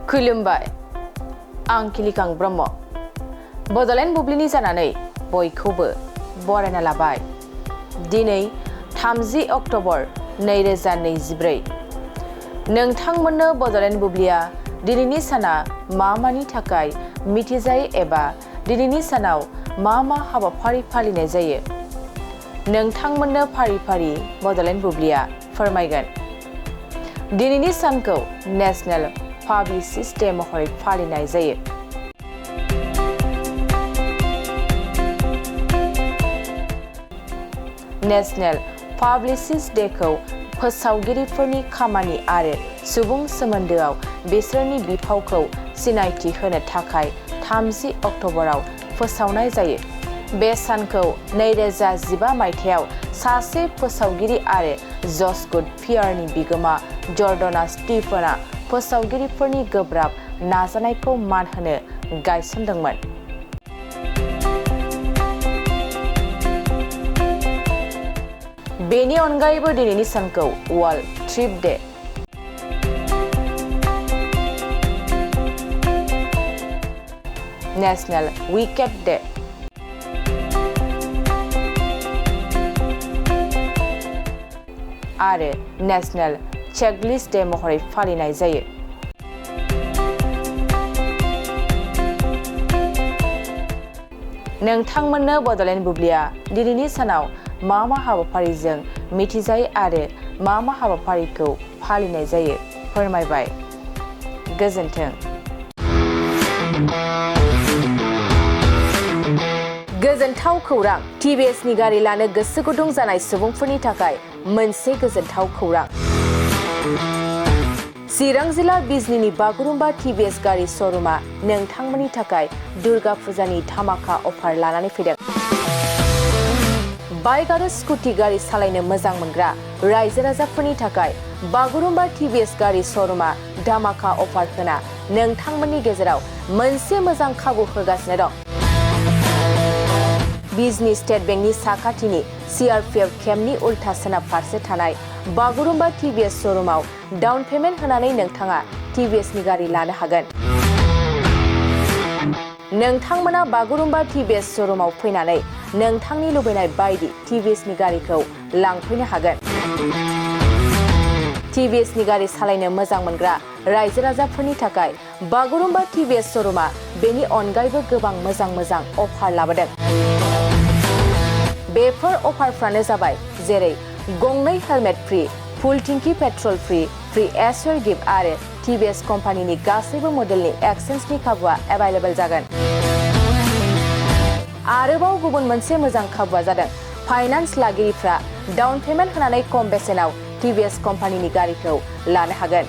खुलुमबाय आं किलिकां ब्रह्म बड'लेण्ड बुब्लिनि जानानै बयखौबो बरायना लाबाय। दिनै 30 अक्ट'बर 2024 नोंथांमोननो बड'लेण्ड बुब्लिया दिनैनि साना मानि थाखाय मिथिजायो एबा दिनैनि सानाव मा हाबाफारि फालिनाय जायो नोंथांमोननो फारि फारि बड'लेण्ड बुब्लिया फोरमायगोन। दिनैनि सानखौ नेशनेल पाब्लिसिस्ट डे महरै फालिनाय जायो। नेशनेल पाब्लिसिस्ट डेखौ फोसावगिरिफोरनि खामानि आरो सुबुं सोमोन्दोआव बिसोरनि बिफावखौ सिनायथि होनो थाखाय 30 अक्ट'बराव फोसावनाय जायो। बे सानखौ 2015 मायथाइयाव सासे फोसावगिरि आरो जज गुड फेयारनि बिगोमा जर्डना स्टीफेनआ फोसावगिरिफोरनि गोब्राब नाजानायखौ मान होनो गायसनदोंमोन। बेनि अनगायैबो दिनैनि सानखौ world thrift day, national wicket day आरो नेशनेल चेकलिस्ट डे महरै फालिनाय जायो। नोंथांमोननो बड'लेण्ड बुब्लिया दिनैनि सानाव मा हाबाफारिजों मिथिजायो आरो मा हाबाफारिखौ फालिनाय जायो फोरमायबाय। गोजोन्थों। गोजोनथाव खौरां। टिभिएसनि गारि लानो गोसो गुदुं जानाय सुबुंफोरनि थाखाय मोनसे गोजोनथाव खौरां। चिरां जिल्ला बिजनीनि बागुरुम्बा टिभिएस गारि श'रुमा नोंथांमोननि थाखाय दुर्गा फुजानि धामाका अफार लानानै फैदों। बाइक आरो स्कुटि गारि सालायनो मोजां मोनग्रा रायजो राजाफोरनि थाखाय बागुरुम्बा टिभिएस गारि श'रुमा धामाका अफार होना नोंथांमोननि गेजेराव मोनसे मोजां खाबु होगासिनो दं। बिजनी स्टेट बेंकनि साखाथिनि CRPF केम्पनि उल्था सोनाब फारसे थानाय बागुरुम्बा टिभिएस श'रुमाव डाउन पेमेन्ट होनानै नोंथाङा टिभिएसनि गारि लानो हागोन। नोंथांमोना बागुरुम्बा टिभिएस श'रुमाव फैनानै नोंथांनि लुबैनाय बायदि टिभिएसनि गारिखौ लांफैनो हागोन। टिभिएसनि गारि सालायनो मोजां मोनग्रा रायजो राजाफोरनि थाखाय बागुरुम्बा टिभिएस श'रुमा बेनि अनगायैबो गोबां मोजां अफार लाबोदों। बेफोर अफारफ्रानो जाबाय जेरै गंनै हेलमेट फ्रि, फुल टिंकि पेट्रल फ्रि एसुर गिफ्ट आरो टिभिएस कम्पानिनि गासैबो मडेलनि एक्सचेन्जनि खाबुआ एभेलेबल जागोन। आरोबाव गुबुन मोनसे मोजां खाबुआ जादों फाइनान्स लागिरिफ्रा डाउन पेमेन्ट होनानै खम बेसेनाव टिभिएस कम्पानिनि गारिखौ लानो हागोन।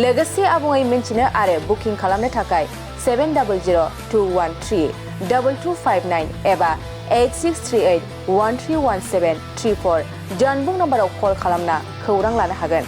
लोगोसे आबुङै मिन्थिनो आरो बुकिं खालामनो थाखाय 7002132259 एबा 8638131734 जानबुं नम्बराव कल खालामना खौरां लानो हागोन।